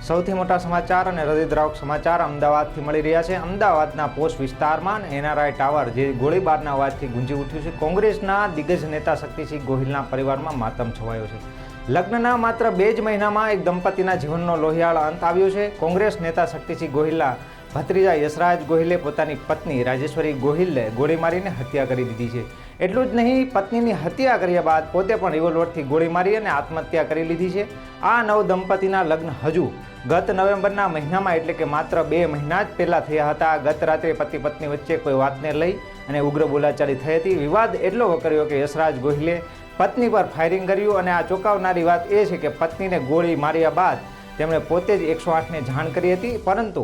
સૌથી મોટા સમાચાર અને હૃદયદ્રાવક સમાચાર અમદાવાદથી મળી રહ્યા છે। અમદાવાદના પોશ વિસ્તારમાં એનઆરઆઈ ટાવર જે ગોળીબારના અવાજથી ગુંજી ઉઠ્યું છે। કોંગ્રેસના દિગ્ગજ નેતા શક્તિસિંહ ગોહિલના પરિવારમાં માતમ છવાયો છે। લગ્નના માત્ર 2 જ મહિનામાં એક દંપતીના જીવનનો લોહિયાળ અંત આવ્યો છે। કોંગ્રેસ નેતા શક્તિસિંહ ગોહિલના ભત્રીજા યશરાજ ગોહિલે પોતાની પત્ની રાજેશ્વરી ગોહિલને ગોળી મારીને હત્યા કરી દીધી છે। એટલું જ નહીં, પત્નીની હત્યા કર્યા બાદ પોતે પણ રિવોલ્વરથી ગોળી મારી અને આત્મહત્યા કરી લીધી છે। આ નવ દંપતીના લગ્ન હજુ ગત નવેમ્બરના મહિનામાં એટલે કે માત્ર 2 મહિના જ પહેલાં થયા હતા। ગત રાત્રે પતિ પત્ની વચ્ચે કોઈ વાતને લઈ અને ઉગ્ર બોલાચાલી થઈ હતી। વિવાદ એટલો વકર્યો કે યશરાજ ગોહિલે પત્ની પર ફાયરિંગ કર્યું અને આ ચોંકાવનારી વાત એ છે કે પત્નીને ગોળી માર્યા બાદ તેમણે પોતે જ 108ને જાણ કરી હતી, પરંતુ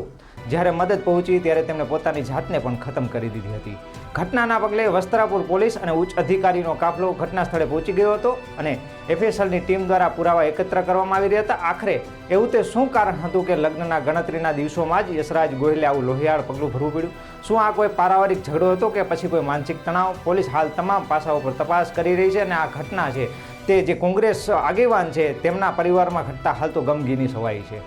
જ્યારે મદદ પહોંચી ત્યારે તેમણે પોતાની જાતને પણ ખતમ કરી દીધી હતી। ઘટનાના પગલે વસ્ત્રાપુર પોલીસ અને ઉચ્ચ અધિકારીનો કાફલો ઘટના સ્થળે પહોંચી ગયો હતો અને એફએસએલની ટીમ દ્વારા પુરાવા એકત્ર કરવામાં આવી રહ્યા હતા। આખરે એવું તે શું કારણ હતું કે લગ્નના ગણતરીના દિવસોમાં જ યશરાજ ગોહિલે આવું લોહિયાળ પગલું ભરવું પડ્યું? શું આ કોઈ પારિવારિક ઝઘડો હતો કે પછી કોઈ માનસિક તણાવ? પોલીસ હાલ તમામ પાસાઓ પર તપાસ કરી રહી છે અને આ ઘટના છે તે જે કોંગ્રેસ આગેવાન છે તેમના પરિવારમાં ઘટતા હાલ તો ગમગીની છવાઈ છે।